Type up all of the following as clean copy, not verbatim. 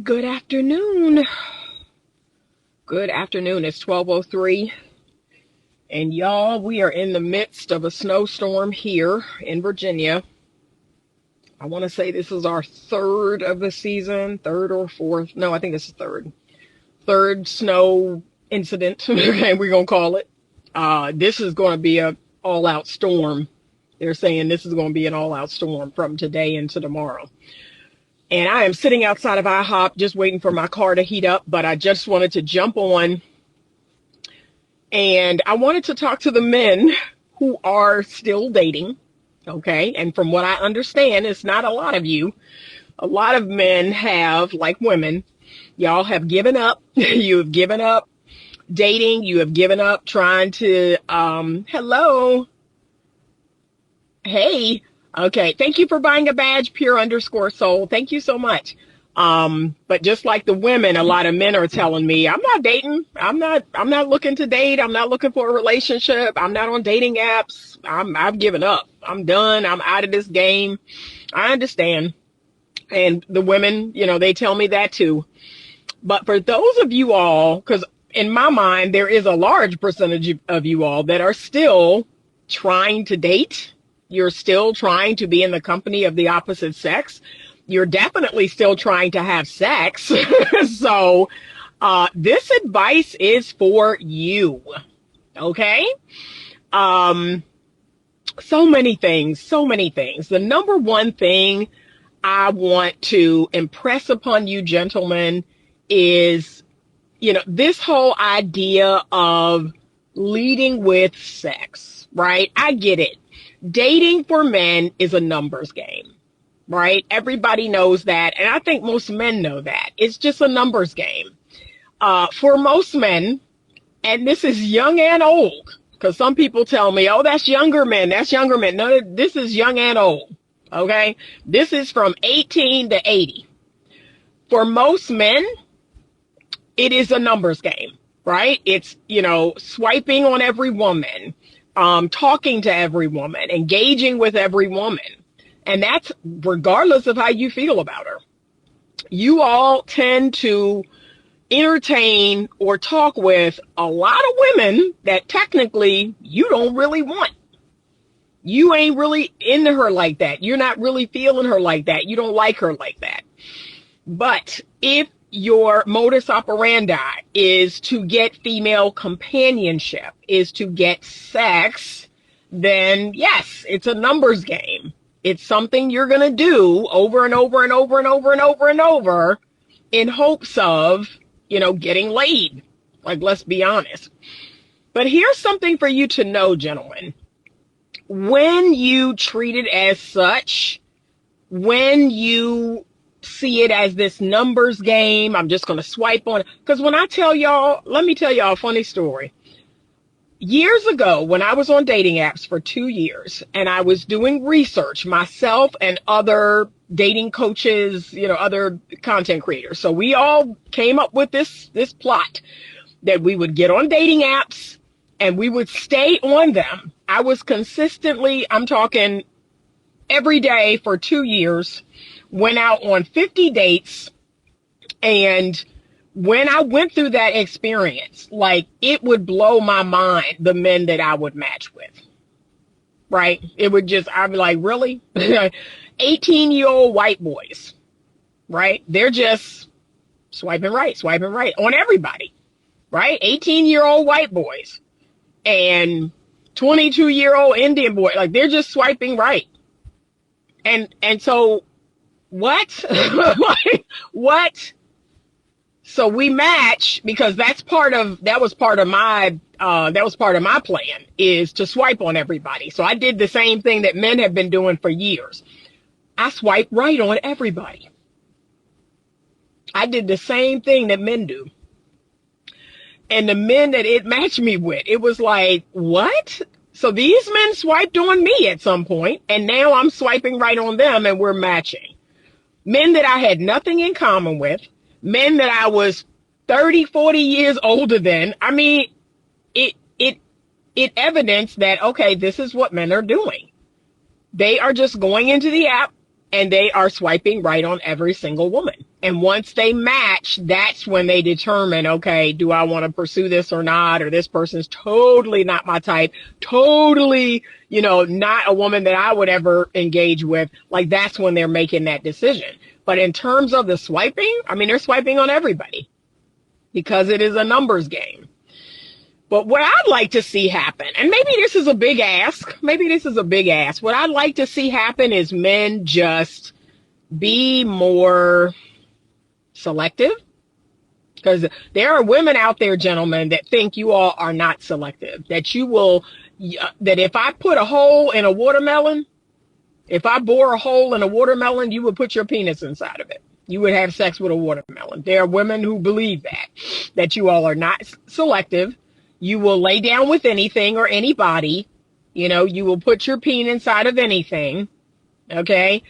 Good afternoon. Good afternoon. It's 12:03. And y'all, we are in the midst of a snowstorm here in Virginia. I want to say this is our third of the season, third or fourth. No, I think this is third. Third snow incident, okay, we're going to call it. This is going to be a all-out storm. They're saying this is going to be an all-out storm from today into tomorrow. And I am sitting outside of IHOP just waiting for my car to heat up, but I just wanted to jump on and I wanted to talk to the men who are still dating. Okay. And from what I understand, it's not a lot of you. A lot of men have, like women, y'all have given up. You have given up dating. You have given up trying to, hello. Hey. Okay. Thank you for buying a badge, pure_soul. Thank you so much. But just like the women, a lot of men are telling me, I'm not dating. I'm not looking to date. I'm not looking for a relationship. I'm not on dating apps. I've given up. I'm done. I'm out of this game. I understand. And the women, they tell me that too. But for those of you all, because in my mind, there is a large percentage of you all that are still trying to date. You're still trying to be in the company of the opposite sex. You're definitely still trying to have sex. So this advice is for you. Okay? So many things, so many things. The number one thing I want to impress upon you gentlemen is, this whole idea of leading with sex, right? I get it. Dating for men is a numbers game. Right? Everybody knows that. And I think most men know that. It's just a numbers game. For most men, and this is young and old, because some people tell me, oh, that's younger men. That's younger men. No, this is young and old. Okay? This is from 18 to 80. For most men, it is a numbers game, right? It's, swiping on every woman, talking to every woman, engaging with every woman. And that's regardless of how you feel about her. You all tend to entertain or talk with a lot of women that technically you don't really want. You ain't really into her like that. You're not really feeling her like that. You don't like her like that. But if your modus operandi is to get female companionship, is to get sex, then yes, it's a numbers game. It's something you're going to do over and over and over and over and over and over in hopes of, getting laid. Like, let's be honest. But here's something for you to know, gentlemen. When you treat it as such, when you see it as this numbers game, I'm just going to swipe on it. Because when I tell y'all, let me tell y'all a funny story. Years ago, when I was on dating apps for 2 years and I was doing research myself and other dating coaches, other content creators. So we all came up with this plot that we would get on dating apps and we would stay on them. I was consistently, I'm talking every day for 2 years, went out on 50 dates. And when I went through that experience, like, it would blow my mind, the men that I would match with, right? I'd be like, really? 18-year-old white boys, right? They're just swiping right on everybody, right? 18-year-old white boys and 22-year-old Indian boy, like, they're just swiping right. And so what? Like, what? So we match because that was part of my plan, is to swipe on everybody. So I did the same thing that men have been doing for years. I swipe right on everybody. I did the same thing that men do. And the men that it matched me with, it was like, what? So these men swiped on me at some point, and now I'm swiping right on them and we're matching. Men that I had nothing in common with, men that I was 30, 40 years older than. I mean, it evidenced that, okay, this is what men are doing. They are just going into the app and they are swiping right on every single woman. And once they match, that's when they determine, okay, do I want to pursue this or not? Or this person's totally not my type, totally, not a woman that I would ever engage with. Like, that's when they're making that decision. But in terms of the swiping, I mean, they're swiping on everybody because it is a numbers game. But what I'd like to see happen, and maybe this is a big ask, what I'd like to see happen is men just be more selective. Because there are women out there, gentlemen, that think you all are not selective. That you will, that if I put a hole in a watermelon, if I bore a hole in a watermelon, you would put your penis inside of it. You would have sex with a watermelon. There are women who believe that you all are not selective. You will lay down with anything or anybody. You will put your peen inside of anything. Okay.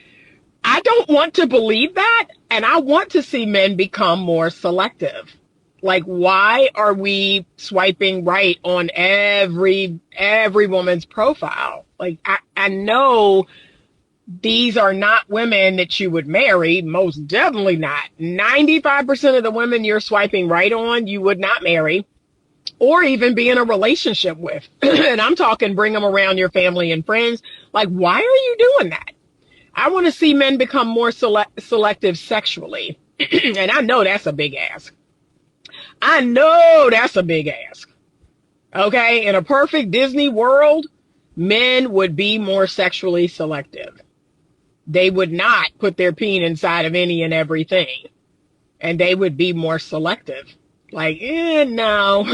I don't want to believe that. And I want to see men become more selective. Like, why are we swiping right on every woman's profile? Like, I know these are not women that you would marry. Most definitely not. 95% of the women you're swiping right on, you would not marry or even be in a relationship with. And I'm talking bring them around your family and friends. Like, why are you doing that? I want to see men become more selective sexually. And I know that's a big ask. Okay. In a perfect Disney world, men would be more sexually selective. They would not put their peen inside of any and everything. And they would be more selective. Like, no,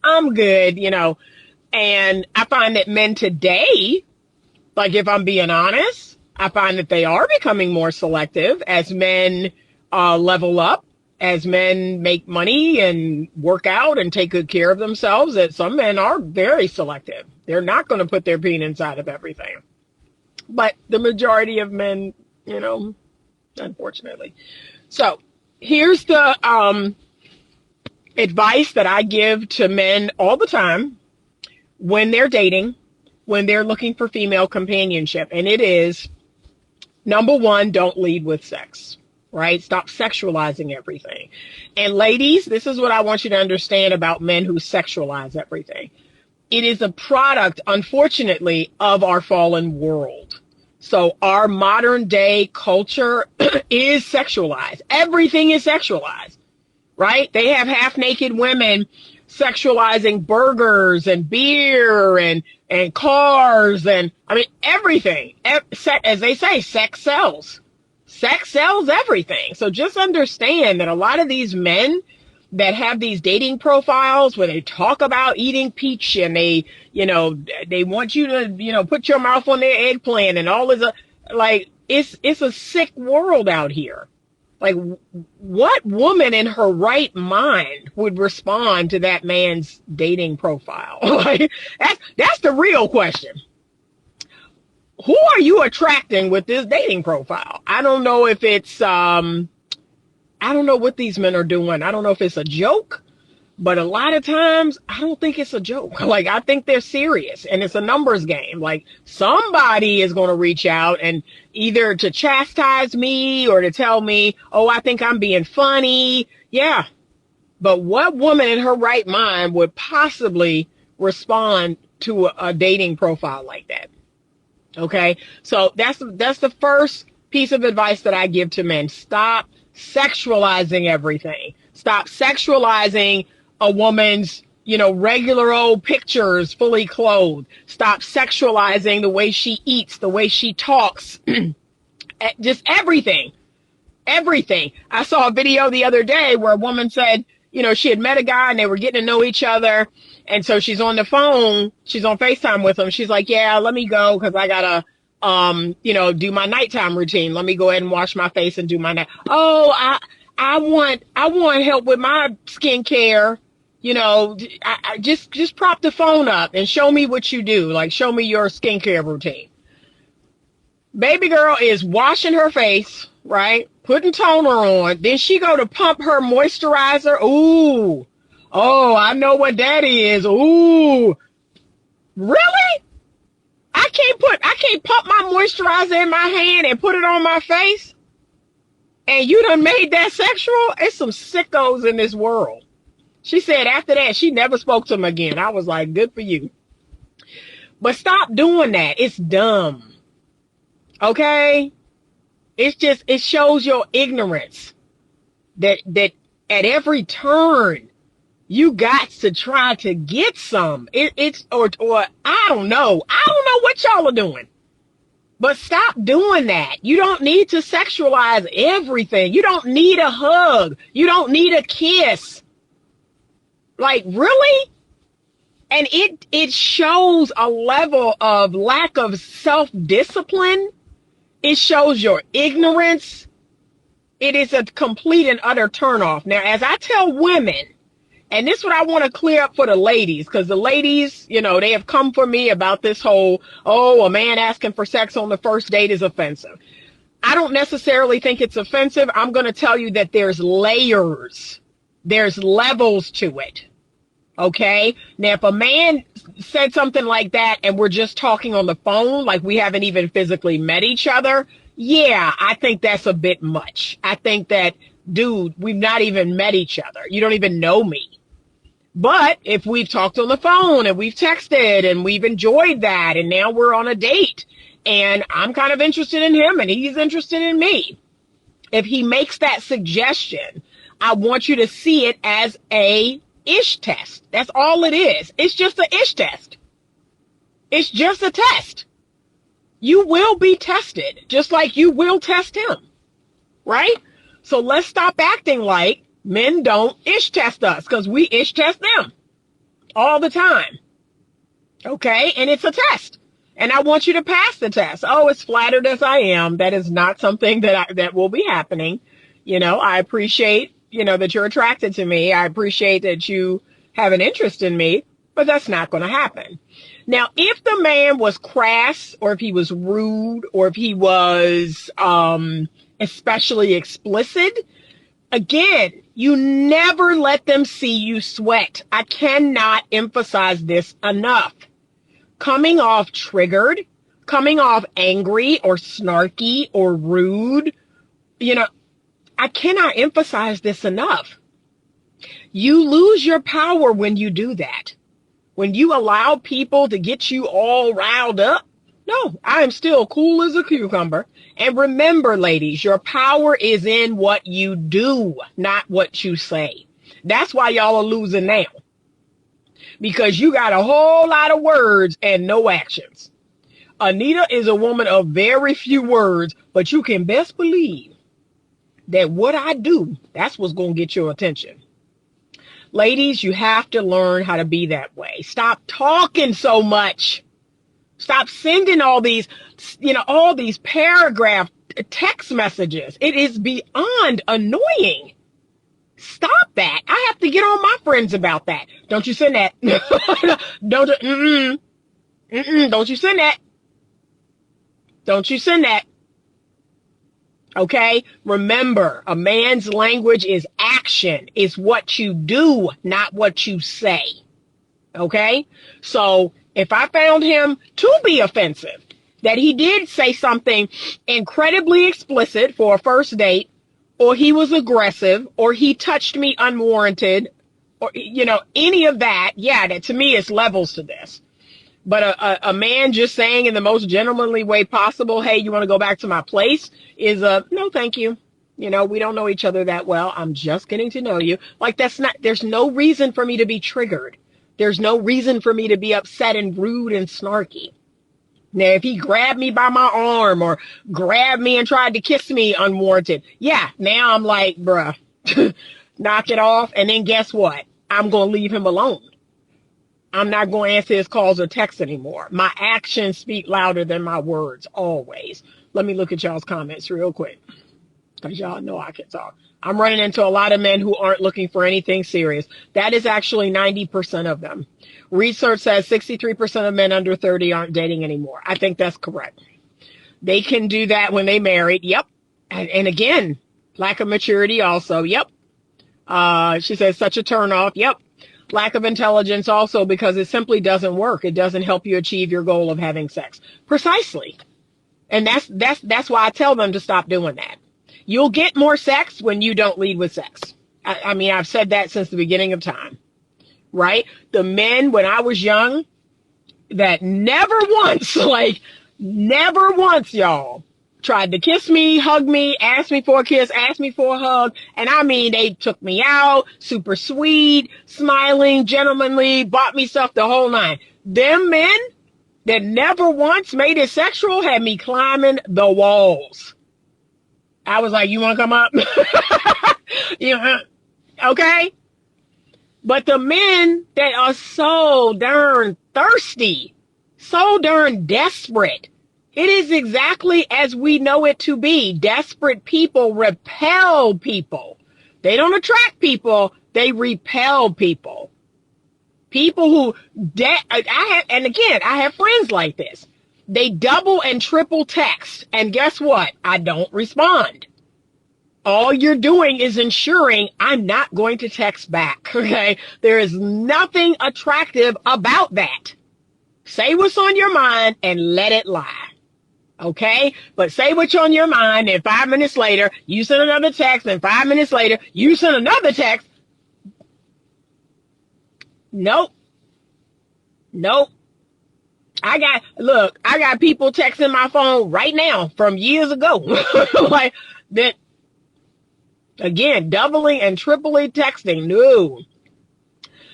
I'm good, And I find that men today, like, if I'm being honest, I find that they are becoming more selective as men level up, as men make money and work out and take good care of themselves, that some men are very selective. They're not going to put their peen inside of everything. But the majority of men, unfortunately. So here's the advice that I give to men all the time when they're dating, when they're looking for female companionship. And it is, number one, don't lead with sex, right? Stop sexualizing everything. And ladies, this is what I want you to understand about men who sexualize everything. It is a product, unfortunately, of our fallen world. So our modern day culture is sexualized. Everything is sexualized, right? They have half naked women sexualizing burgers and beer and cars and, I mean, everything. As they say, sex sells. Sex sells everything. So just understand that a lot of these men that have these dating profiles where they talk about eating peach and they want you to, put your mouth on their eggplant and all this, it's a sick world out here. Like, what woman in her right mind would respond to that man's dating profile? Like, that's the real question. Who are you attracting with this dating profile? I don't know if it's, I don't know what these men are doing. I don't know if it's a joke, but a lot of times I don't think it's a joke. Like, I think they're serious and it's a numbers game. Like, somebody is going to reach out and either to chastise me or to tell me, oh, I think I'm being funny. Yeah. But what woman in her right mind would possibly respond to a dating profile like that? Okay. So that's the first piece of advice that I give to men. Stop sexualizing everything. Stop sexualizing a woman's, regular old pictures fully clothed. Stop sexualizing the way she eats, the way she talks, just everything. Everything. I saw a video the other day where a woman said, she had met a guy and they were getting to know each other. And so she's on the phone, she's on FaceTime with him. She's like, yeah, let me go because I gotta do my nighttime routine. Let me go ahead and wash my face and do my night. Oh, I want help with my skincare. I just prop the phone up and show me what you do. Like, show me your skincare routine. Baby girl is washing her face, right? Putting toner on. Then she go to pump her moisturizer. Ooh. Oh, I know what that is. Ooh. Really? I can't pump my moisturizer in my hand and put it on my face. and you done made that sexual. It's some sickos in this world. She said after that, she never spoke to him again. I was like, good for you. But stop doing that. It's dumb. Okay? It shows your ignorance that at every turn you got to try to get some. Or I don't know. I don't know what y'all are doing. But stop doing that. You don't need to sexualize everything. You don't need a hug. You don't need a kiss. Like, really? And it shows a level of lack of self-discipline. It shows your ignorance. It is a complete and utter turnoff. Now, as I tell women, and this is what I want to clear up for the ladies, because the ladies, they have come for me about this whole, a man asking for sex on the first date is offensive. I don't necessarily think it's offensive. I'm going to tell you that there's layers. There's levels to it. Okay? Now, if a man said something like that and we're just talking on the phone, like we haven't even physically met each other, yeah, I think that's a bit much. I think that, dude, we've not even met each other. You don't even know me. But if we've talked on the phone and we've texted and we've enjoyed that and now we're on a date and I'm kind of interested in him and he's interested in me, if he makes that suggestion, I want you to see it as a ish test. That's all it is. It's just an ish test. It's just a test. You will be tested just like you will test him. Right? So let's stop acting like men don't ish test us, because we ish test them all the time. Okay? And it's a test. And I want you to pass the test. Oh, as flattered as I am, that is not something that will be happening. I appreciate, that you're attracted to me. I appreciate that you have an interest in me, but that's not going to happen. Now, if the man was crass, or if he was rude, or if he was especially explicit, again, you never let them see you sweat. I cannot emphasize this enough. Coming off triggered, coming off angry or snarky or rude, I cannot emphasize this enough. You lose your power when you do that. When you allow people to get you all riled up, no, I am still cool as a cucumber. And remember, ladies, your power is in what you do, not what you say. That's why y'all are losing now. Because you got a whole lot of words and no actions. Anita is a woman of very few words, but you can best believe that what I do, that's what's going to get your attention. Ladies, you have to learn how to be that way. Stop talking so much. Stop sending all these paragraph text messages. It is beyond annoying. Stop that. I have to get on my friends about that. Don't you send that. Don't you send that. Don't you send that. Okay? Remember, a man's language is action. It's what you do, not what you say. Okay? So if I found him to be offensive, that he did say something incredibly explicit for a first date, or he was aggressive, or he touched me unwarranted, or, any of that, yeah, that to me is levels to this. But a man just saying in the most gentlemanly way possible, hey, you want to go back to my place, is no, thank you. We don't know each other that well. I'm just getting to know you. Like, there's no reason for me to be triggered. There's no reason for me to be upset and rude and snarky. Now, if he grabbed me by my arm or grabbed me and tried to kiss me unwarranted, yeah, now I'm like, bruh, knock it off. And then guess what? I'm going to leave him alone. I'm not going to answer his calls or texts anymore. My actions speak louder than my words, always. Let me look at y'all's comments real quick, because y'all know I can talk. I'm running into a lot of men who aren't looking for anything serious. That is actually 90% of them. Research says 63% of men under 30 aren't dating anymore. I think that's correct. They can do that when they married. Yep. And again, lack of maturity also. Yep. She says such a turnoff. Yep. Lack of intelligence also, because it simply doesn't work. It doesn't help you achieve your goal of having sex. Precisely. And that's why I tell them to stop doing that. You'll get more sex when you don't lead with sex. I mean, I've said that since the beginning of time, right? The men, when I was young, that never once, like never once, y'all, tried to kiss me, hug me, ask me for a kiss, ask me for a hug. And I mean, they took me out, super sweet, smiling, gentlemanly, bought me stuff, the whole nine. Them men that never once made it sexual had me climbing the walls. I was like, you want to come up? Yeah, okay. But the men that are so darn thirsty, so darn desperate, it is exactly as we know it to be. Desperate people repel people. They don't attract people, they repel people. People who, I have friends like this. They double and triple text, and guess what? I don't respond. All you're doing is ensuring I'm not going to text back, okay? There is nothing attractive about that. Say what's on your mind and let it lie, okay? But say what's on your mind, and 5 minutes later, you send another text, and 5 minutes later, you send another text. Nope. I got people texting my phone right now from years ago. Like that. Again, doubling and tripling texting. No.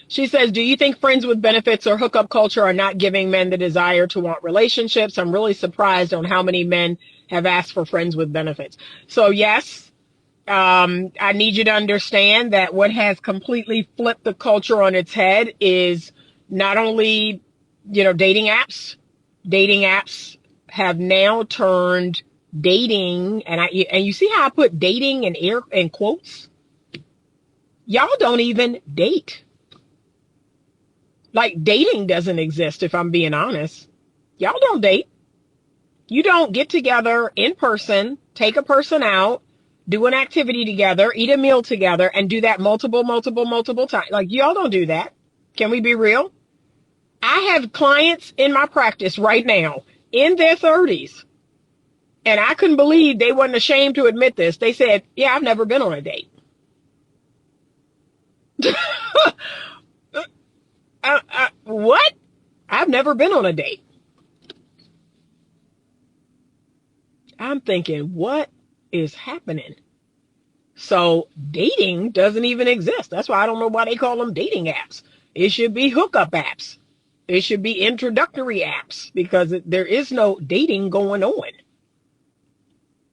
She says, do you think friends with benefits or hookup culture are not giving men the desire to want relationships? I'm really surprised on how many men have asked for friends with benefits. So yes, I need you to understand that what has completely flipped the culture on its head is not only, dating apps. Dating apps have now turned dating, and you see how I put dating in quotes? Y'all don't even date. Like, dating doesn't exist, if I'm being honest. Y'all don't date. You don't get together in person, take a person out, do an activity together, eat a meal together, and do that multiple times. Like, y'all don't do that. Can we be real? I have clients in my practice right now in their 30s. And I couldn't believe they wasn't ashamed to admit this. They said, yeah, I've never been on a date. What? I've never been on a date. I'm thinking, what is happening? So dating doesn't even exist. That's why I don't know why they call them dating apps. It should be hookup apps. It should be introductory apps, because there is no dating going on.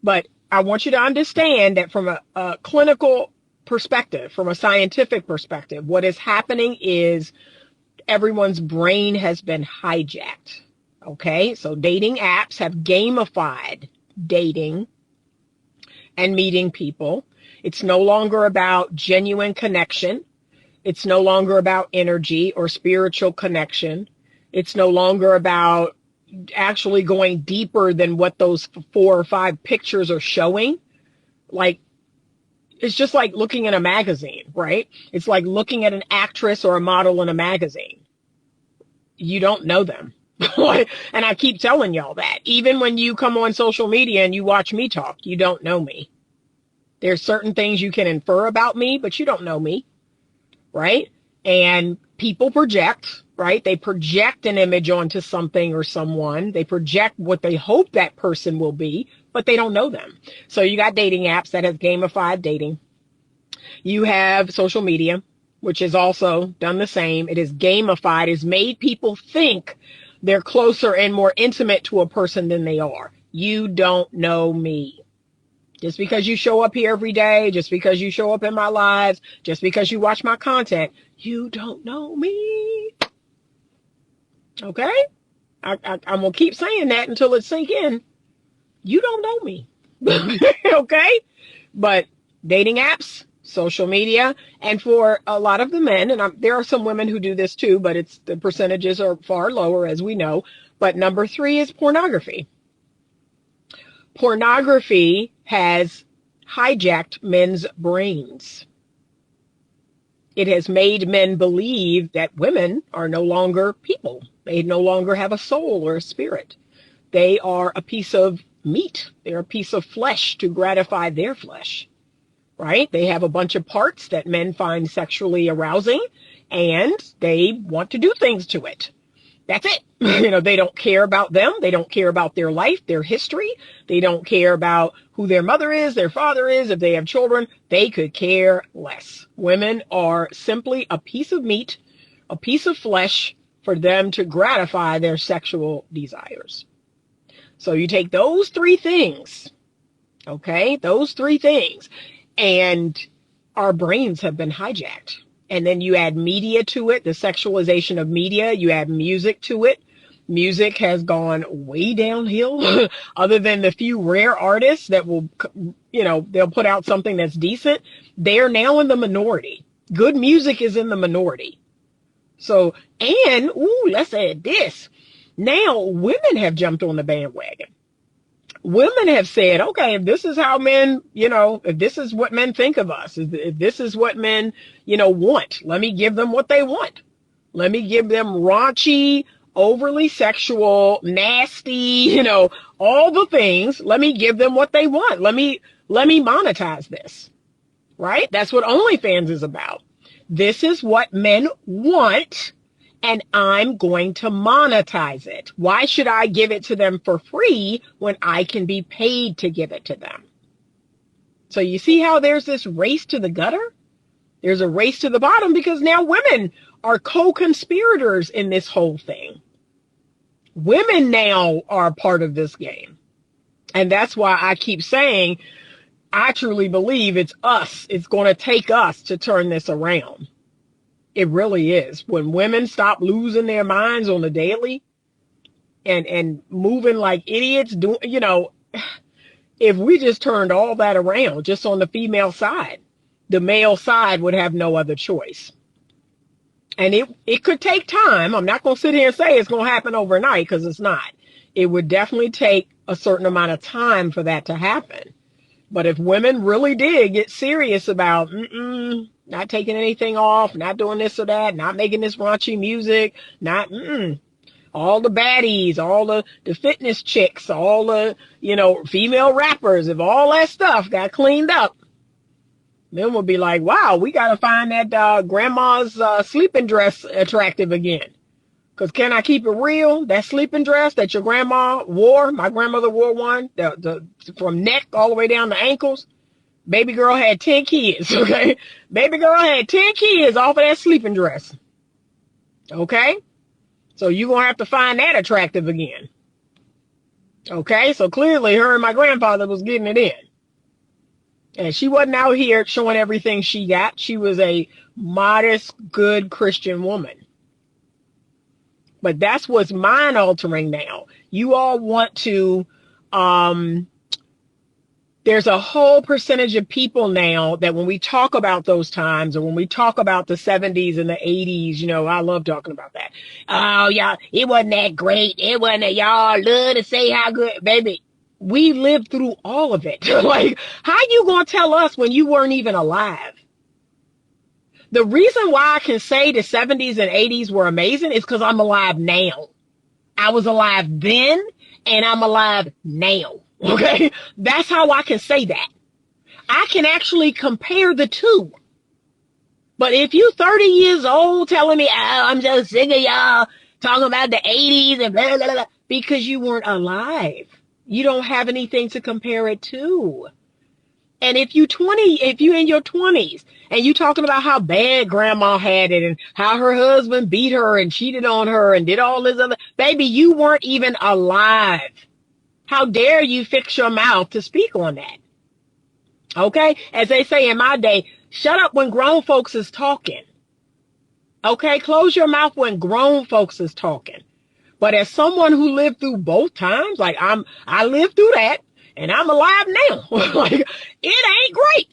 But I want you to understand that from a clinical perspective, from a scientific perspective, what is happening is everyone's brain has been hijacked. Okay, so dating apps have gamified dating and meeting people. It's no longer about genuine connection. It's no longer about energy or spiritual connection. It's no longer about actually going deeper than what those 4 or 5 pictures are showing. Like, it's just like looking at a magazine, right? It's like looking at an actress or a model in a magazine. You don't know them. And I keep telling y'all that. Even when you come on social media and you watch me talk, you don't know me. There's certain things you can infer about me, but you don't know me, right? And people project, right? They project an image onto something or someone. They project what they hope that person will be, but they don't know them. So you got dating apps that have gamified dating. You have social media, which has also done the same. It is gamified, it's made people think they're closer and more intimate to a person than they are. You don't know me. Just because you show up here every day, just because you show up in my lives, just because you watch my content, you don't know me. Okay? I'm going to keep saying that until it sink in. You don't know me. Okay? But dating apps, social media, and for a lot of the men, and there are some women who do this too, but the percentages are far lower, as we know. But number 3 is pornography. Pornography has hijacked men's brains. It has made men believe that women are no longer people. They no longer have a soul or a spirit. They are a piece of meat. They're a piece of flesh to gratify their flesh, right? They have a bunch of parts that men find sexually arousing, and they want to do things to it. That's it. They don't care about them. They don't care about their life, their history. They don't care about who their mother is, their father is, if they have children. They could care less. Women are simply a piece of meat, a piece of flesh for them to gratify their sexual desires. So you take those three things, okay? Those three things, and our brains have been hijacked. And then you add media to it, the sexualization of media. You add music to it. Music has gone way downhill other than the few rare artists that will, they'll put out something that's decent. They're now in the minority. Good music is in the minority. So, and, let's add this. Now women have jumped on the bandwagon. Women have said, okay, if this is how men, if this is what men think of us, if this is what men, want, let me give them what they want. Let me give them raunchy, overly sexual, nasty, all the things. Let me give them what they want. Let me monetize this, right? That's what OnlyFans is about. This is what men want, and I'm going to monetize it. Why should I give it to them for free when I can be paid to give it to them? So you see how there's this race to the gutter? There's a race to the bottom because now women are co-conspirators in this whole thing. Women now are part of this game. And that's why I keep saying, I truly believe it's us. It's going to take us to turn this around. It really is. When women stop losing their minds on the daily and moving like idiots, if we just turned all that around just on the female side, the male side would have no other choice. And it could take time. I'm not going to sit here and say it's going to happen overnight because it's not. It would definitely take a certain amount of time for that to happen. But if women really did get serious about, not taking anything off, not doing this or that, not making this raunchy music, not, all the baddies, all the fitness chicks, all the, female rappers, if all that stuff got cleaned up, then we'll be like, wow, we got to find that grandma's sleeping dress attractive again. Because can I keep it real? That sleeping dress that your grandma wore, my grandmother wore one, from neck all the way down to ankles. Baby girl had 10 kids, okay? Baby girl had 10 kids off of that sleeping dress. Okay? So you're going to have to find that attractive again. Okay? So clearly her and my grandfather was getting it in. And she wasn't out here showing everything she got. She was a modest, good Christian woman. But that's what's mind altering now. You all want to, there's a whole percentage of people now that when we talk about those times or when we talk about the 70s and the 80s, I love talking about that. Oh, y'all, it wasn't that great. It wasn't that y'all love to say how good, baby. We lived through all of it. Like, how you going to tell us when you weren't even alive? The reason why I can say the 70s and 80s were amazing is because I'm alive now. I was alive then and I'm alive now. Okay? That's how I can say that. I can actually compare the two. But if you 30 years old telling me, I'm just sick of y'all talking about the 80s and blah, blah, blah, because you weren't alive. You don't have anything to compare it to. And if you in your 20s and you talking about how bad grandma had it and how her husband beat her and cheated on her and did all this other, baby, you weren't even alive. How dare you fix your mouth to speak on that? Okay? As they say in my day, shut up when grown folks is talking. Okay? Close your mouth when grown folks is talking. But as someone who lived through both times, like I lived through that. And I'm alive now. Like, it ain't great.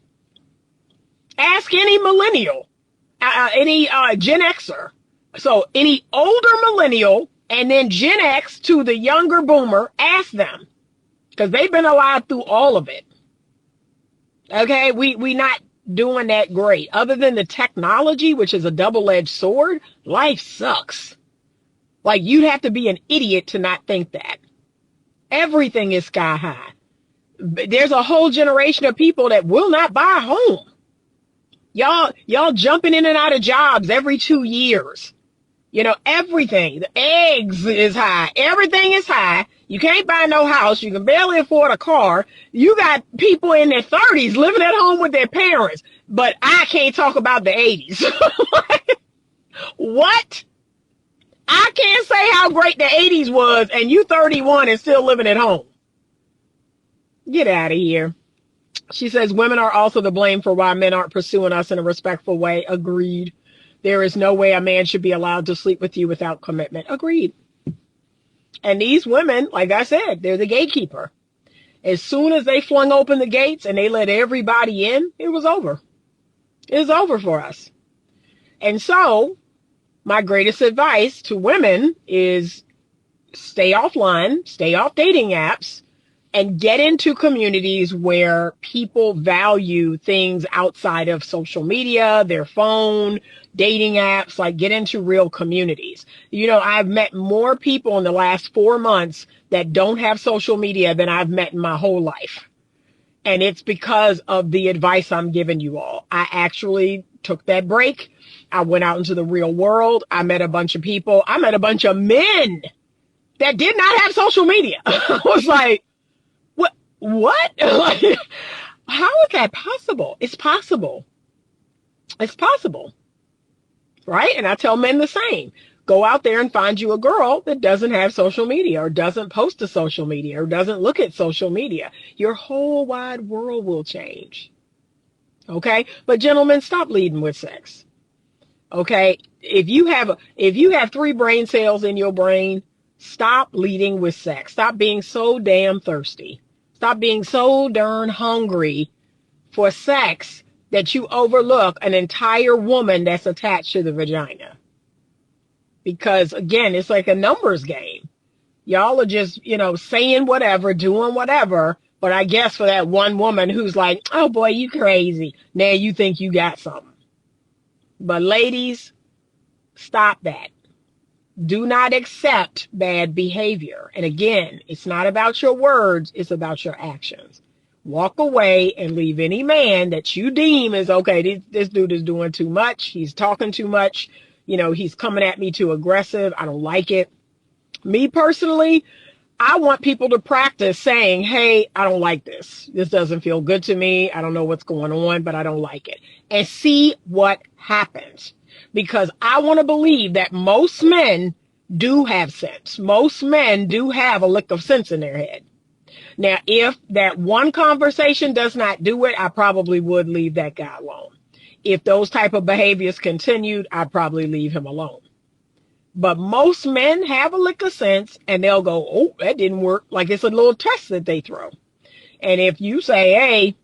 Ask any millennial, any Gen Xer. So any older millennial and then Gen X to the younger boomer, ask them. Because they've been alive through all of it. Okay, we not doing that great. Other than the technology, which is a double-edged sword, life sucks. Like, you'd have to be an idiot to not think that. Everything is sky high. There's a whole generation of people that will not buy a home. Y'all jumping in and out of jobs every 2 years. Everything. The eggs is high. Everything is high. You can't buy no house. You can barely afford a car. You got people in their 30s living at home with their parents. But I can't talk about the 80s. What? I can't say how great the 80s was and you 31 and still living at home. Get out of here. She says women are also to blame for why men aren't pursuing us in a respectful way. Agreed. There is no way a man should be allowed to sleep with you without commitment. Agreed. And these women, like I said, they're the gatekeeper. As soon as they flung open the gates and they let everybody in, it was over. It was over for us. And so my greatest advice to women is stay offline, stay off dating apps, and get into communities where people value things outside of social media, their phone, dating apps, like get into real communities. I've met more people in the last 4 months that don't have social media than I've met in my whole life. And it's because of the advice I'm giving you all. I actually took that break. I went out into the real world. I met a bunch of people. I met a bunch of men that did not have social media. I was like, what? How is that possible? It's possible. It's possible. Right? And I tell men the same. Go out there and find you a girl that doesn't have social media or doesn't post to social media or doesn't look at social media. Your whole wide world will change. Okay? But gentlemen, stop leading with sex. Okay? If you have 3 brain cells in your brain, stop leading with sex. Stop being so damn thirsty. Stop being so darn hungry for sex that you overlook an entire woman that's attached to the vagina. Because again, it's like a numbers game. Y'all are just, saying whatever, doing whatever. But I guess for that one woman who's like, oh boy, you crazy. Now you think you got something. But ladies, stop that. Do not accept bad behavior. And again, it's not about your words, it's about your actions. Walk away and leave any man that you deem is, okay, this dude is doing too much. He's talking too much. He's coming at me too aggressive. I don't like it. Me personally, I want people to practice saying, hey, I don't like this. This doesn't feel good to me. I don't know what's going on, but I don't like it. And see what happens. Because I want to believe that most men do have sense. Most men do have a lick of sense in their head. Now, if that one conversation does not do it, I probably would leave that guy alone. If those type of behaviors continued, I'd probably leave him alone. But most men have a lick of sense and they'll go, oh, that didn't work. Like it's a little test that they throw. And if you say, hey,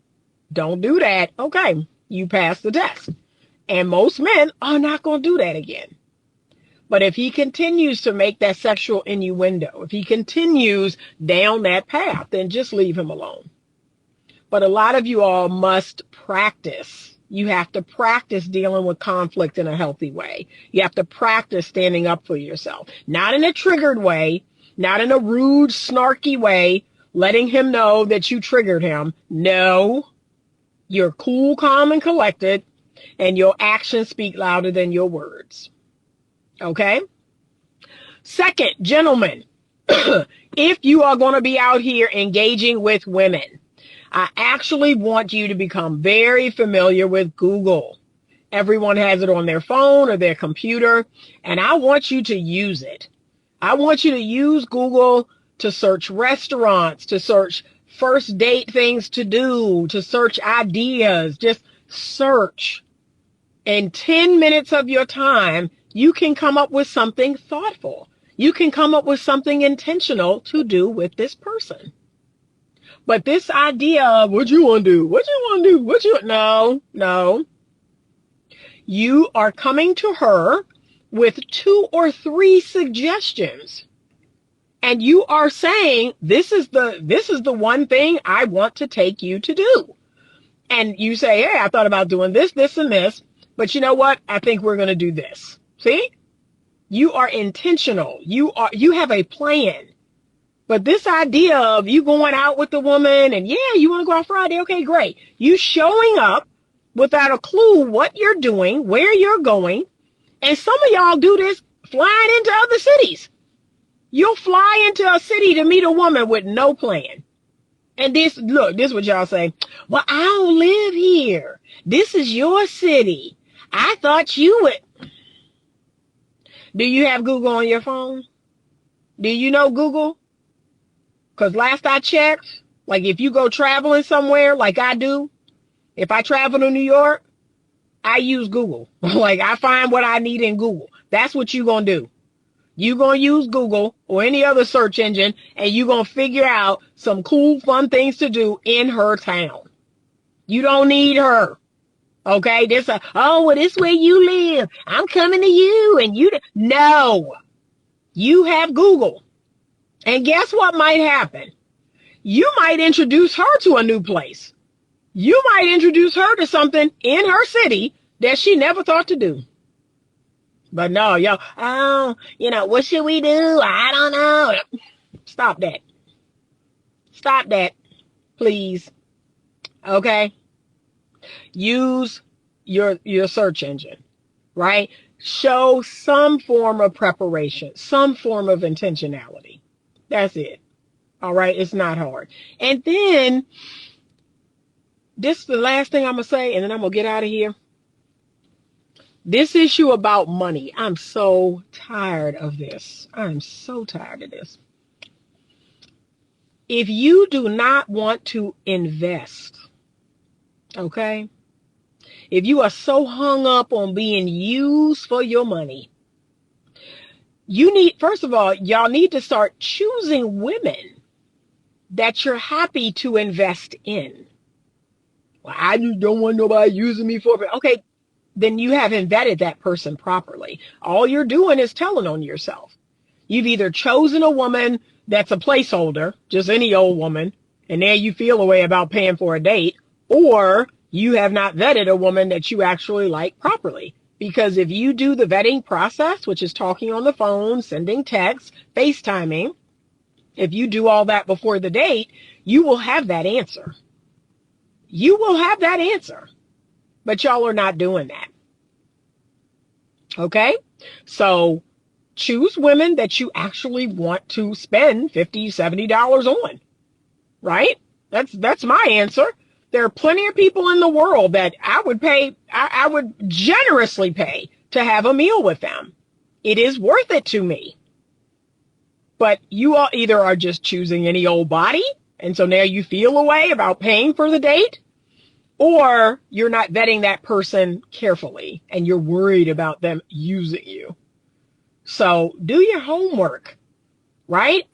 don't do that, okay, you pass the test. And most men are not going to do that again. But if he continues to make that sexual innuendo, if he continues down that path, then just leave him alone. But a lot of you all must practice. You have to practice dealing with conflict in a healthy way. You have to practice standing up for yourself. Not in a triggered way, not in a rude, snarky way, letting him know that you triggered him. No, you're cool, calm, and collected. And your actions speak louder than your words. Okay? Second, gentlemen, if you are going to be out here engaging with women, I actually want you to become very familiar with Google. Everyone has it on their phone or their computer, and I want you to use it. I want you to use Google to search restaurants, to search first date things to do, to search ideas. Just search. In 10 minutes of your time, you can come up with something thoughtful. You can come up with something intentional to do with this person. But this idea of what you want to do, what you want to do, no. You are coming to her with 2 or 3 suggestions. And you are saying, this is the one thing I want to take you to do. And you say, hey, I thought about doing this, this, and this. But you know what? I think we're going to do this. See? You are intentional. You have a plan. But this idea of you going out with the woman and, yeah, you want to go out Friday? Okay, great. You showing up without a clue what you're doing, where you're going. And some of y'all do this flying into other cities. You'll fly into a city to meet a woman with no plan. And this is what y'all say. Well, I don't live here. This is your city. I thought you would. Do you have Google on your phone? Do you know Google? Because last I checked, like if you go traveling somewhere like I do, if I travel to New York, I use Google. Like I find what I need in Google. That's what you're going to do. You're going to use Google or any other search engine, and you're going to figure out some cool, fun things to do in her town. You don't need her. Okay? This where you live. I'm coming to you, and no. You have Google. And guess what might happen? You might introduce her to a new place. You might introduce her to something in her city that she never thought to do. But no, yo, what should we do? I don't know. Stop that. Stop that, please. Okay? Use your search engine, right? Show some form of preparation, some form of intentionality. That's it. All right? It's not hard. And then, this is the last thing I'm going to say, and then I'm going to get out of here. This issue about money, I'm so tired of this. I'm so tired of this. If you do not want to invest, okay? If you are so hung up on being used for your money, first of all, y'all need to start choosing women that you're happy to invest in. Well, I just don't want nobody using me for it. Okay, then you haven't vetted that person properly. All you're doing is telling on yourself. You've either chosen a woman that's a placeholder, just any old woman, and there you feel a way about paying for a date, or you have not vetted a woman that you actually like properly. Because if you do the vetting process, which is talking on the phone, sending texts, FaceTiming, if you do all that before the date, you will have that answer. You will have that answer. But y'all are not doing that. Okay? So choose women that you actually want to spend $50, $70 on. Right? That's my answer. There are plenty of people in the world that I would generously pay to have a meal with them. It is worth it to me. But you all either are just choosing any old body, and so now you feel a way about paying for the date, or you're not vetting that person carefully and you're worried about them using you. So do your homework, right?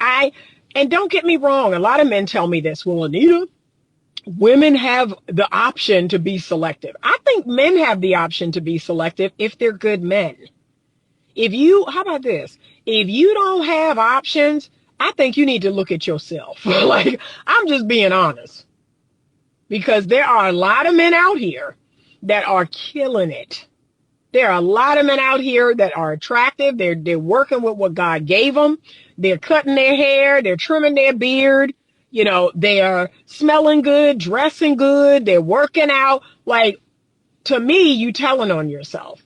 And don't get me wrong. A lot of men tell me this. Well, Anita, women have the option to be selective. I think men have the option to be selective if they're good men. How about this? If you don't have options, I think you need to look at yourself. Like, I'm just being honest. Because there are a lot of men out here that are killing it. There are a lot of men out here that are attractive. They're working with what God gave them. They're cutting their hair. They're trimming their beard. They are smelling good, dressing good. They're working out. Like, to me, you telling on yourself.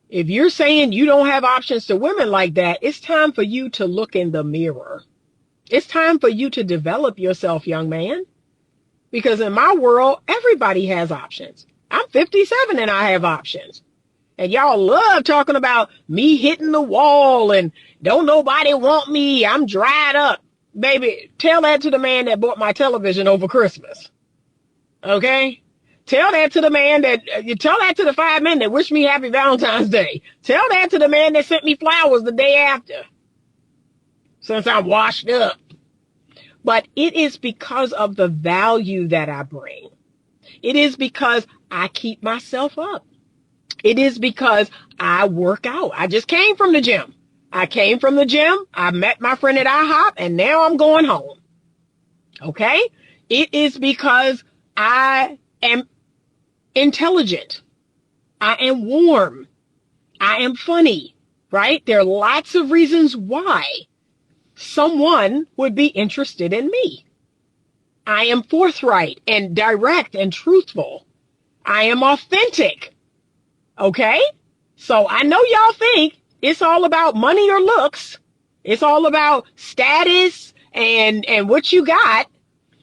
If you're saying you don't have options to women like that, it's time for you to look in the mirror. It's time for you to develop yourself, young man. Because in my world, everybody has options. I'm 57 and I have options. And y'all love talking about me hitting the wall and don't nobody want me. I'm dried up. Baby, tell that to the man that bought my television over Christmas. Okay? Tell that to the 5 men that wished me happy Valentine's Day. Tell that to the man that sent me flowers the day after. Since I'm washed up. But it is because of the value that I bring. It is because I keep myself up. It is because I work out. I just came from the gym. I met my friend at IHOP, and now I'm going home. Okay? It is because I am intelligent. I am warm. I am funny. Right? There are lots of reasons why. someone would be interested in me. I am forthright and direct and truthful. I am authentic. Okay? So I know y'all think it's all about money or looks. It's all about status and what you got.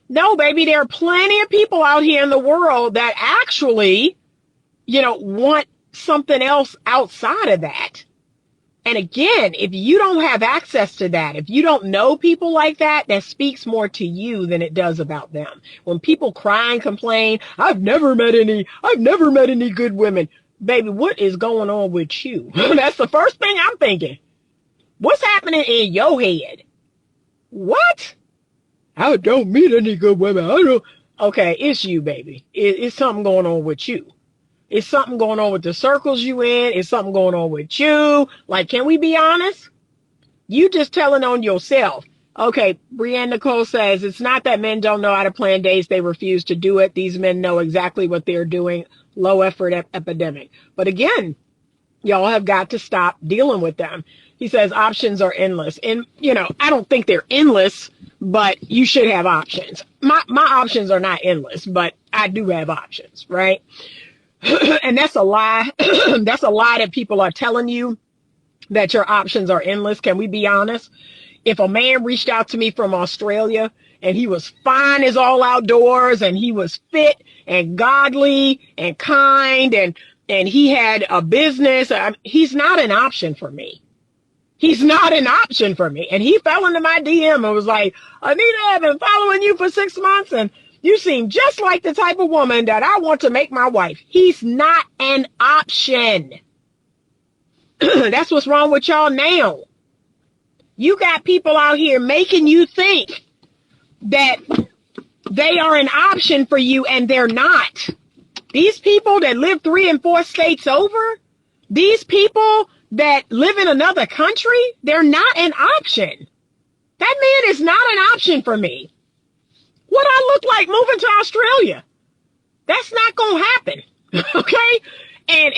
No, baby, there are plenty of people out here in the world that actually, want something else outside of that. And again, if you don't have access to that, if you don't know people like that, that speaks more to you than it does about them. When people cry and complain, I've never met any good women. Baby, what is going on with you? That's the first thing I'm thinking. What's happening in your head? What? I don't meet any good women. I don't. Okay, it's you, baby. It's something going on with you. It's something going on with the circles you in. It's something going on with you. Like, can we be honest? You just telling on yourself. Okay, Brianne Nicole says, it's not that men don't know how to plan dates. They refuse to do it. These men know exactly what they're doing. Low effort epidemic. But again, y'all have got to stop dealing with them. He says options are endless. And, I don't think they're endless, but you should have options. My options are not endless, but I do have options, right? And that's a lie. That's a lie that people are telling you, that your options are endless. Can we be honest? If a man reached out to me from Australia and he was fine as all outdoors and he was fit and godly and kind and he had a business, he's not an option for me. He's not an option for me. And he fell into my DM and was like, Anita, I've been following you for 6 months and you seem just like the type of woman that I want to make my wife. He's not an option. That's what's wrong with y'all now. You got people out here making you think that they are an option for you and they're not. These people that live 3 and 4 states over, these people that live in another country, they're not an option. That man is not an option for me. What I look like moving to Australia? That's not gonna happen. Okay? And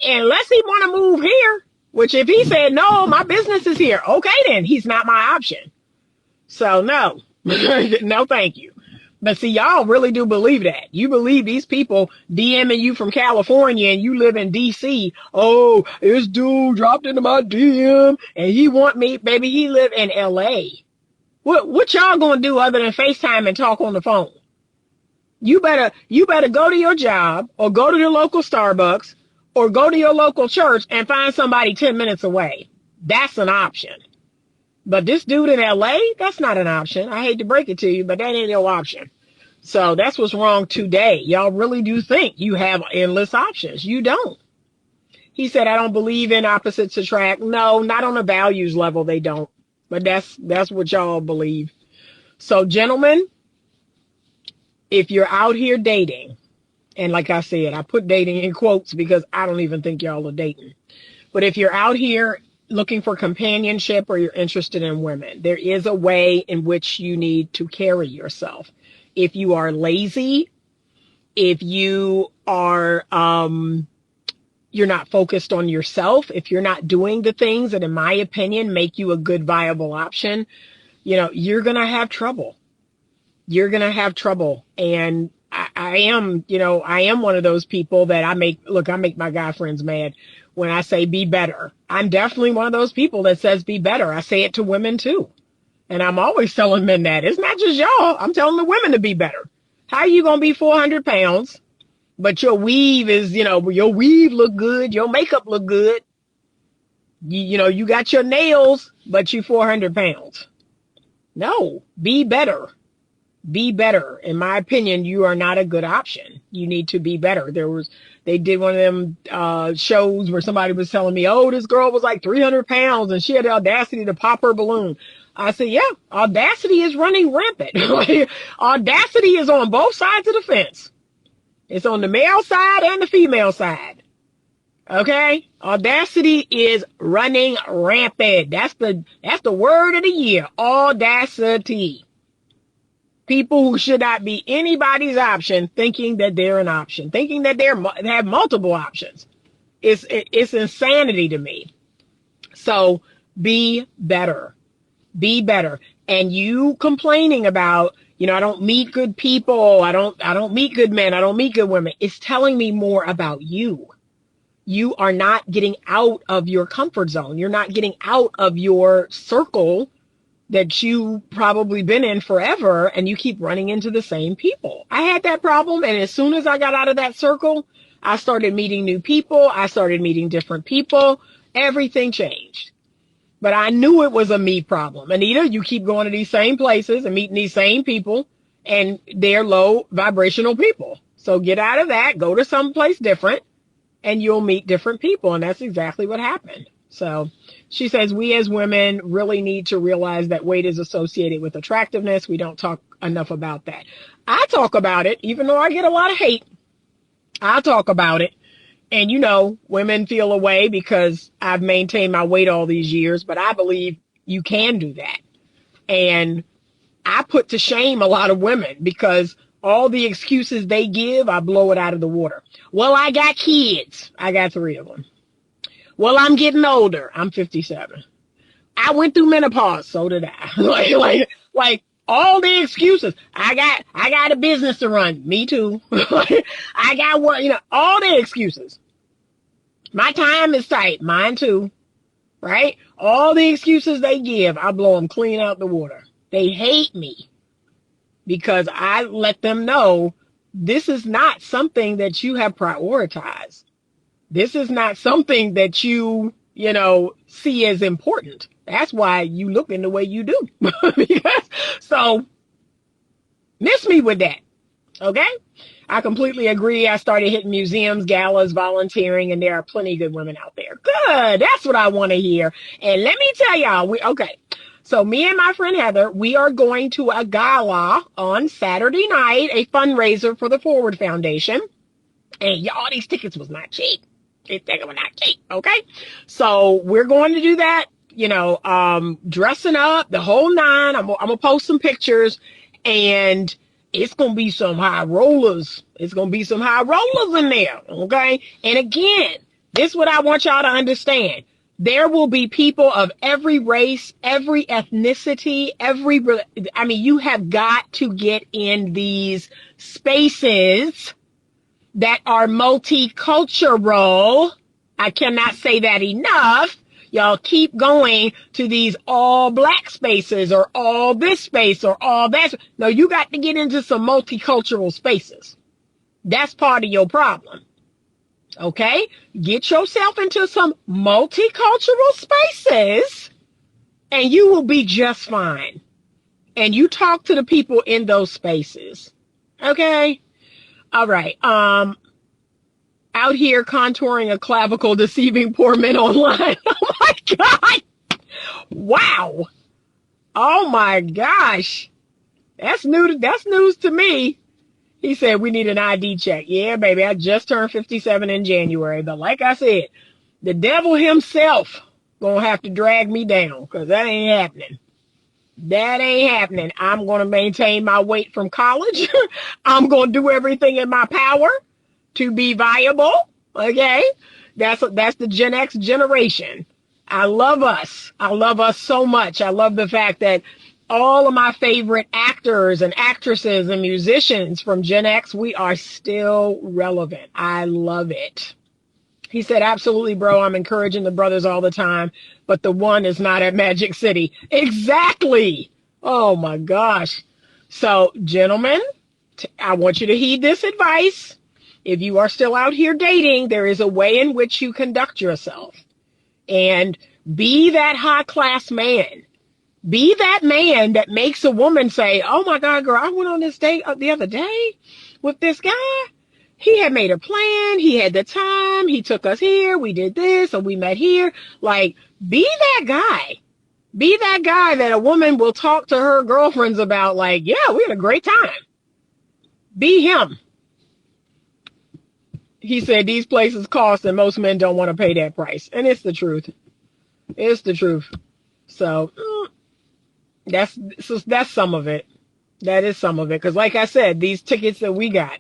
unless he want to move here, which if he said, no, my business is here. Okay, then he's not my option. So no, no, thank you. But see, y'all really do believe that. You believe these people DMing you from California and you live in DC. Oh, this dude dropped into my DM and he want me, baby, he live in LA. What y'all gonna do other than FaceTime and talk on the phone? You better go to your job or go to the local Starbucks or go to your local church and find somebody 10 minutes away. That's an option. But this dude in LA, that's not an option. I hate to break it to you, but that ain't no option. So that's what's wrong today. Y'all really do think you have endless options. You don't. He said, I don't believe in opposites attract. No, not on a values level, they don't. But that's what y'all believe. So gentlemen, if you're out here dating, and like I said, I put dating in quotes because I don't even think y'all are dating. But if you're out here looking for companionship or you're interested in women, there is a way in which you need to carry yourself. If you are lazy, if you are, you're not focused on yourself, if you're not doing the things that, in my opinion, make you a good, viable option, you're going to have trouble. You're going to have trouble. And I am one of those people that I make my guy friends mad when I say be better. I'm definitely one of those people that says be better. I say it to women too. And I'm always telling men that. It's not just y'all. I'm telling the women to be better. How are you going to be 400 pounds, but your weave is, your weave look good, your makeup look good. You got your nails, but you 400 pounds. No, be better. Be better. In my opinion, you are not a good option. You need to be better. They did one of them shows where somebody was telling me, oh, this girl was like 300 pounds and she had the audacity to pop her balloon. I said, yeah, audacity is running rampant. Audacity is on both sides of the fence. It's on the male side and the female side. Okay? Audacity is running rampant. That's the word of the year. Audacity. People who should not be anybody's option thinking that they're an option, thinking that they have multiple options. It's insanity to me. So be better. Be better. And you complaining about, I don't meet good people. I don't meet good men. I don't meet good women. It's telling me more about you. You are not getting out of your comfort zone. You're not getting out of your circle that you probably been in forever, and you keep running into the same people. I had that problem, and as soon as I got out of that circle, I started meeting new people. I started meeting different people. Everything changed. But I knew it was a me problem. Anita, you keep going to these same places and meeting these same people, and they're low vibrational people. So get out of that, go to someplace different, and you'll meet different people. And that's exactly what happened. So she says, we as women really need to realize that weight is associated with attractiveness. We don't talk enough about that. I talk about it, even though I get a lot of hate. I talk about it. And women feel away because I've maintained my weight all these years, but I believe you can do that. And I put to shame a lot of women because all the excuses they give, I blow it out of the water. Well, I got kids. I got 3 of them. Well, I'm getting older. I'm 57. I went through menopause. So did I. like all the excuses. I got a business to run. Me too. I got what, all the excuses. My time is tight. Mine too. Right? All the excuses they give, I blow them clean out the water. They hate me because I let them know this is not something that you have prioritized. This is not something that you see as important. That's why you look in the way you do. So miss me with that. Okay? I completely agree. I started hitting museums, galas, volunteering, and there are plenty of good women out there. Good. That's what I want to hear. And let me tell y'all, so me and my friend Heather, we are going to a gala on Saturday night, a fundraiser for the Forward Foundation. And y'all, these tickets was not cheap. These tickets were not cheap. Okay? So we're going to do that, dressing up, the whole nine. I'm going to post some pictures, and it's going to be some high rollers. It's going to be some high rollers in there. Okay? And again, this is what I want y'all to understand. There will be people of every race, every ethnicity, you have got to get in these spaces that are multicultural. I cannot say that enough. Y'all keep going to these all black spaces or all this space or all that. No, you got to get into some multicultural spaces. That's part of your problem. Okay? Get yourself into some multicultural spaces and you will be just fine. And you talk to the people in those spaces. Okay? All right. Out here contouring a clavicle, deceiving poor men online. Oh my God. Wow. Oh my gosh. That's news to me. He said, we need an ID check. Yeah, baby. I just turned 57 in January. But like I said, the devil himself gonna have to drag me down because that ain't happening. That ain't happening. I'm going to maintain my weight from college. I'm going to do everything in my power to be viable. Okay. That's the Gen X generation. I love us. I love us so much. I love the fact that all of my favorite actors and actresses and musicians from Gen X, we are still relevant. I love it. He said, absolutely, bro. I'm encouraging the brothers all the time, but the one is not at Magic City. Exactly. Oh, my gosh. So, gentlemen, I want you to heed this advice. If you are still out here dating, there is a way in which you conduct yourself. And be that high-class man. Be that man that makes a woman say, oh, my God, girl, I went on this date the other day with this guy. He had made a plan. He had the time. He took us here. We did this, or we met here. Like, be that guy. Be that guy that a woman will talk to her girlfriends about, like, yeah, we had a great time. Be him. He said these places cost and most men don't want to pay that price. And it's the truth. It's the truth. So that's some of it. That is some of it. Because like I said, these tickets that we got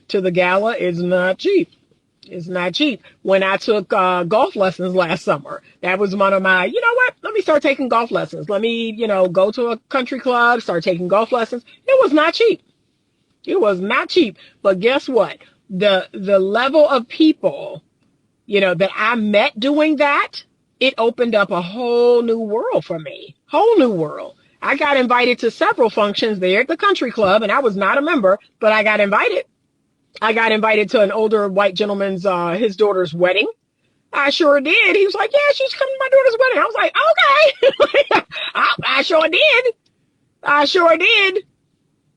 to the gala is not cheap. It's not cheap. When I took golf lessons last summer, that was one of my, you know what? Let me start taking golf lessons. Let me, go to a country club, start taking golf lessons. It was not cheap. It was not cheap. But guess what? The level of people, that I met doing that, it opened up a whole new world for me. Whole new world. I got invited to several functions there at the country club, and I was not a member, but I got invited. I got invited to an older white gentleman's, his daughter's wedding. I sure did. He was like, yeah, she's coming to my daughter's wedding. I was like, okay. I sure did. I sure did.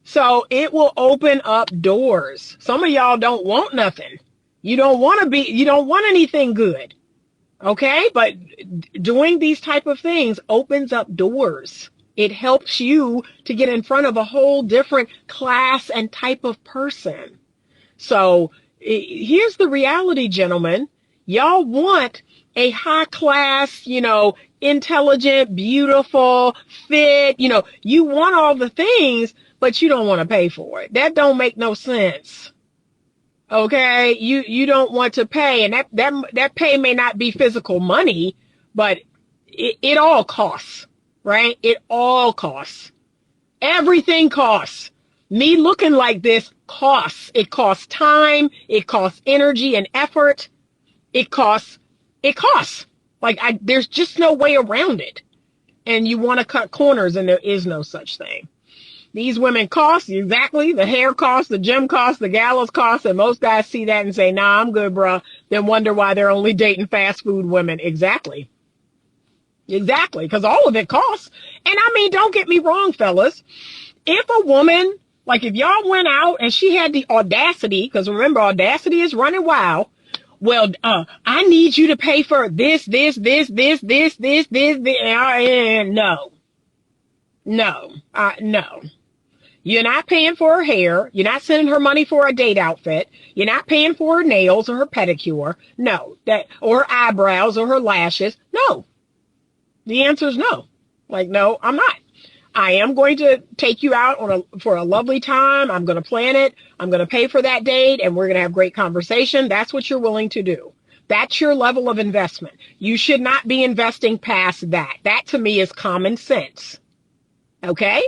So it will open up doors. Some of y'all don't want nothing. You don't want anything good. Okay. But doing these type of things opens up doors. It helps you to get in front of a whole different class and type of person. So here's the reality, gentlemen. Y'all want a high class, intelligent, beautiful, fit, you want all the things, but you don't want to pay for it. That don't make no sense. Okay. You don't want to pay, and that pay may not be physical money, but it all costs, right? It all costs. Everything costs. Me looking like this costs. It costs time. It costs energy and effort. It costs. Like there's just no way around it. And you want to cut corners, and there is no such thing. These women cost exactly. The hair costs, the gym costs, the galas costs, and most guys see that and say, nah, I'm good, bro. Then wonder why they're only dating fast food women. Exactly. Because all of it costs. And I mean, don't get me wrong, fellas. If a woman, like if y'all went out and she had the audacity, because remember, audacity is running wild. Well, I need you to pay for this. No. You're not paying for her hair. You're not sending her money for a date outfit. You're not paying for her nails or her pedicure. No, or her eyebrows or her lashes. No. The answer is no. Like, no, I'm not. I am going to take you out for a lovely time. I'm going to plan it. I'm going to pay for that date, and we're going to have great conversation. That's what you're willing to do. That's your level of investment. You should not be investing past that. That to me is common sense. Okay?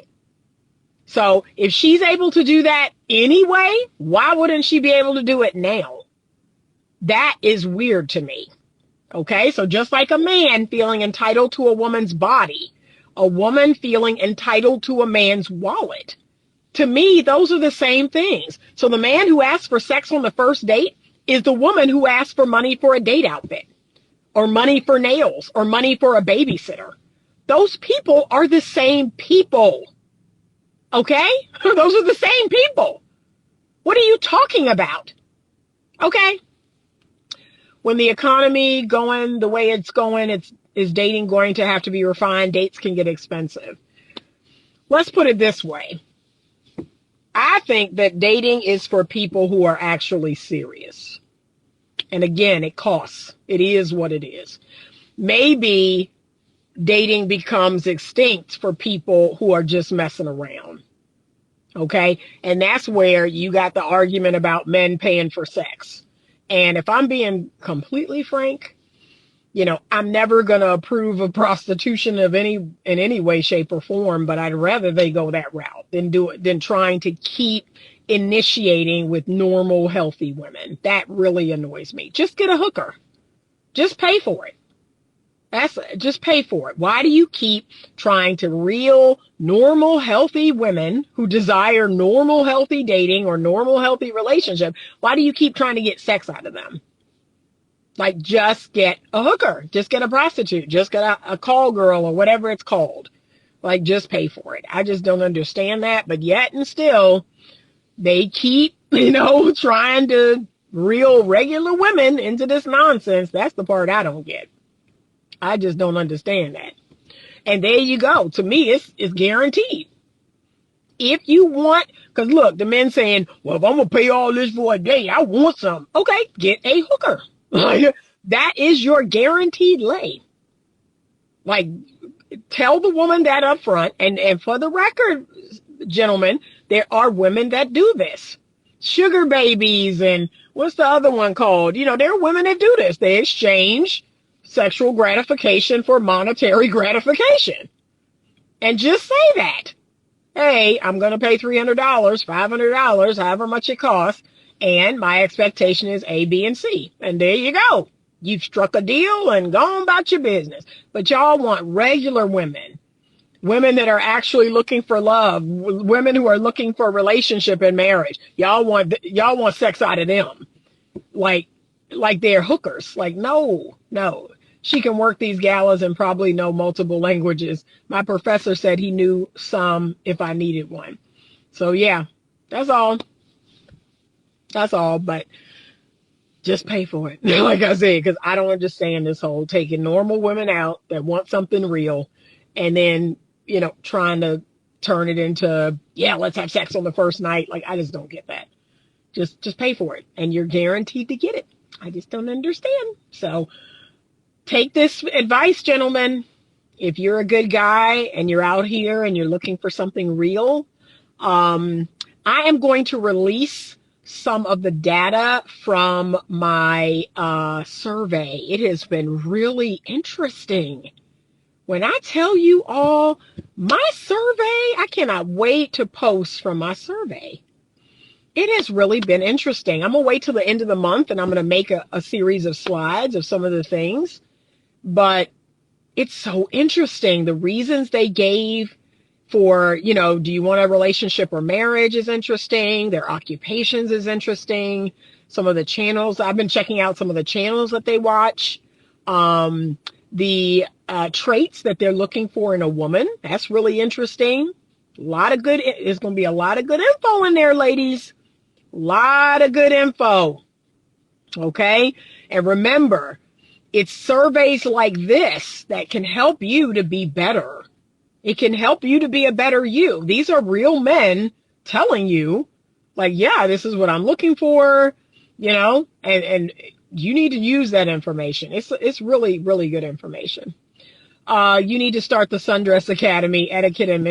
So if she's able to do that anyway, why wouldn't she be able to do it now? That is weird to me. Okay? So just like a man feeling entitled to a woman's body, a woman feeling entitled to a man's wallet. To me, those are the same things. So the man who asks for sex on the first date is the woman who asks for money for a date outfit, or money for nails, or money for a babysitter. Those people are the same people. Okay? Those are the same people. What are you talking about? Okay? When the economy going the way it's going, is dating going to have to be refined? Dates can get expensive. Let's put it this way. I think that dating is for people who are actually serious. And again, it costs. It is what it is. Maybe dating becomes extinct for people who are just messing around. Okay? And that's where you got the argument about men paying for sex. And if I'm being completely frank, I'm never going to approve of prostitution in any way, shape, or form, but I'd rather they go that route than trying to keep initiating with normal, healthy women. That really annoys me. Just get a hooker. Just pay for it. Just pay for it. Why do you keep trying to reel normal, healthy women who desire normal, healthy dating or normal, healthy relationship? Why do you keep trying to get sex out of them? Like, just get a hooker. Just get a prostitute. Just get a call girl or whatever it's called. Like, just pay for it. I just don't understand that. But yet and still, they keep, trying to reel regular women into this nonsense. That's the part I don't get. I just don't understand that. And there you go. To me, it's guaranteed. If you want, because look, the men saying, well, if I'm going to pay all this for a date, I want some. Okay, get a hooker. That is your guaranteed lay. Like, tell the woman that up front. And for the record, gentlemen, there are women that do this. sugar babies and what's the other one called? You know, there are women that do this. They exchange sexual gratification for monetary gratification. And just say that. Hey, I'm going to pay $300, $500, however much it costs. And my expectation is A, B, and C. And there you go. You've struck a deal and gone about your business. But y'all want regular women. Women that are actually looking for love. Women who are looking for a relationship and marriage. Y'all want sex out of them. Like they're hookers. Like, no. She can work these galas and probably know multiple languages. My professor said he knew some if I needed one. So yeah, that's all. But just pay for it. Like I said, because I don't understand this whole taking normal women out that want something real and then, you know, trying to turn it into, yeah, let's have sex on the first night. Like, I just don't get that. Just pay for it and you're guaranteed to get it. I just don't understand. So take this advice, gentlemen. If you're a good guy and you're out here and you're looking for something real, I am going to release some of the data from my survey. It has been really interesting. When I tell you all, my survey, I cannot wait to post from my survey. It has really been interesting. I'm going to wait till the end of the month and I'm going to make a series of slides of some of the things. But it's so interesting. The reasons they gave for, you know, do you want a relationship or marriage is interesting. Their occupations is interesting. Some of the channels, I've been checking out some of the channels that they watch. The traits that they're looking for in a woman. That's really interesting. There's going to be a lot of good info in there, ladies. A lot of good info. Okay. And remember, it's surveys like this that can help you to be better. It can help you to be a better you. These are real men telling you, like, yeah, this is what I'm looking for, you know, and you need to use that information. It's really, really good information. You need to start the Sundress Academy, Etiquette and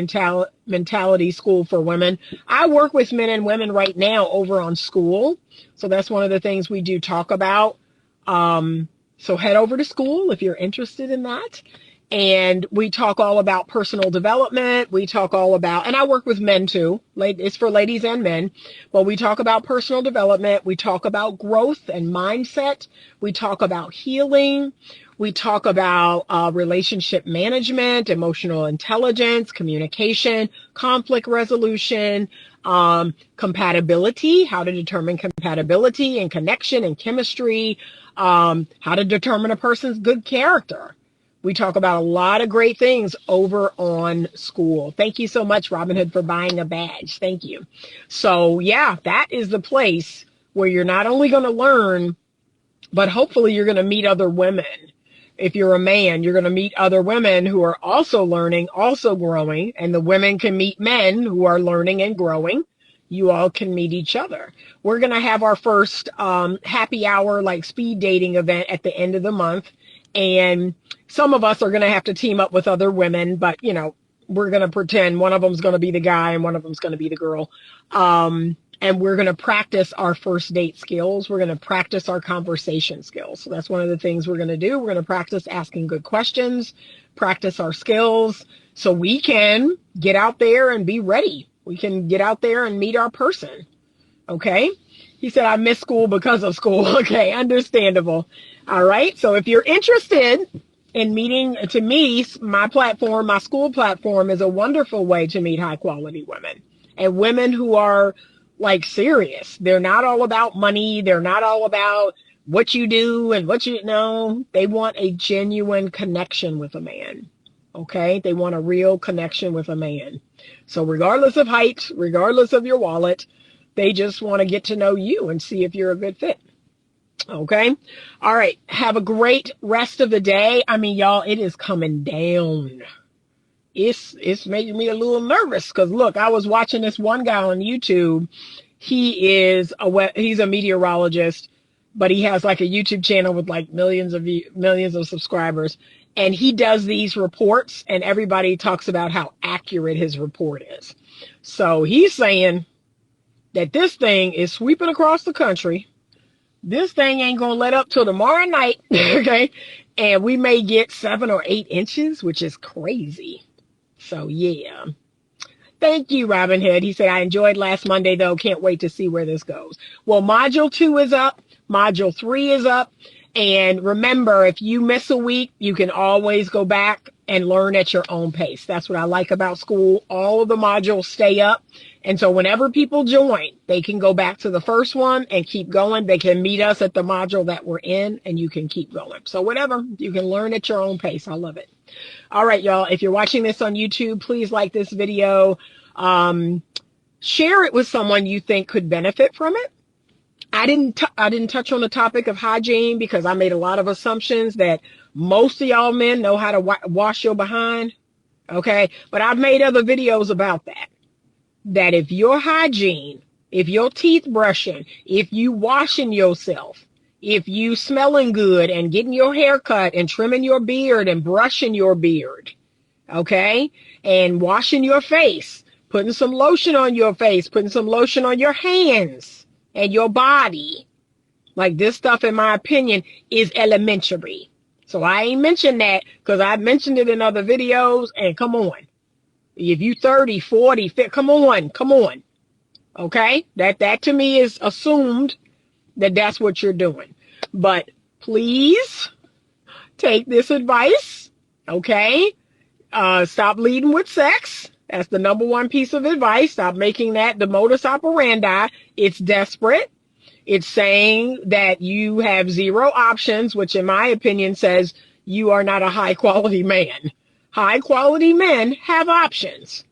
Mentality School for Women. I work with men and women right now over on Skool. So that's one of the things we do talk about. So head over to Skool if you're interested in that. And we talk all about personal development. We talk all about, and I work with men too. It's for ladies and men, but we talk about personal development. We talk about growth and mindset. We talk about healing. We talk about relationship management, emotional intelligence, communication, conflict resolution, compatibility, how to determine compatibility and connection and chemistry, how to determine a person's good character. We talk about a lot of great things over on Skool. Thank you so much, Robin Hood, for buying a badge. Thank you. So yeah, that is the place where you're not only going to learn, but hopefully you're going to meet other women. If you're a man, you're going to meet other women who are also learning, also growing, and the women can meet men who are learning and growing. You all can meet each other. We're going to have our first happy hour, like speed dating event at the end of the month. And some of us are going to have to team up with other women, but, you know, we're going to pretend one of them's going to be the guy and one of them's going to be the girl. And we're going to practice our first date skills. We're going to practice our conversation skills. So that's one of the things we're going to do. We're going to practice asking good questions, practice our skills so we can get out there and be ready. We can get out there and meet our person. Okay. He said, I miss school because of school. Okay. Understandable. All right. So if you're interested in meeting, to me, my platform, my Skool platform is a wonderful way to meet high quality women and women who are like serious. They're not all about money. They're not all about what you do and what you know. They want a genuine connection with a man. Okay. They want a real connection with a man. So regardless of height, regardless of your wallet, they just want to get to know you and see if you're a good fit. Okay. All right. Have a great rest of the day. I mean, y'all, it is coming down. It's making me a little nervous because look, I was watching this one guy on YouTube. He's a meteorologist, but he has like a YouTube channel with like millions of subscribers. And he does these reports and everybody talks about how accurate his report is. So he's saying that this thing is sweeping across the country. This thing ain't gonna let up till tomorrow night, okay? And we may get 7 or 8 inches, which is crazy. So yeah. Thank you, Robin Hood. He said, I enjoyed last Monday, though. Can't wait to see where this goes. Well, Module 2 is up. Module 3 is up. And remember, if you miss a week, you can always go back and learn at your own pace. That's what I like about Skool. All of the modules stay up. And so whenever people join, they can go back to the first one and keep going. They can meet us at the module that we're in, and you can keep going. So whatever, you can learn at your own pace. I love it. All right, y'all, if you're watching this on YouTube, please like this video. Share it with someone you think could benefit from it. I didn't touch on the topic of hygiene because I made a lot of assumptions that most of y'all men know how to wash your behind. Okay. But I've made other videos about that. That if your hygiene, if your teeth brushing, if you washing yourself, if you smelling good and getting your hair cut and trimming your beard and brushing your beard, okay, and washing your face, putting some lotion on your face, putting some lotion on your hands and your body, like this stuff, in my opinion, is elementary. So I ain't mentioned that because I've mentioned it in other videos. And come on, if you 30, 40, 50, come on. Okay, that to me is assumed that that's what you're doing. But please take this advice, okay? Stop leading with sex. That's the number one piece of advice. Stop making that the modus operandi. It's desperate. It's saying that you have zero options, which in my opinion says you are not a high quality man. High quality men have options.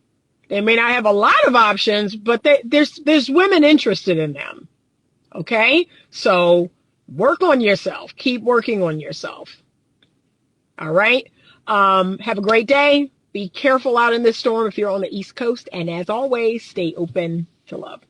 They may not have a lot of options, but there's women interested in them. Okay? So work on yourself. Keep working on yourself. All right? Have a great day. Be careful out in this storm if you're on the East Coast. And as always, stay open to love.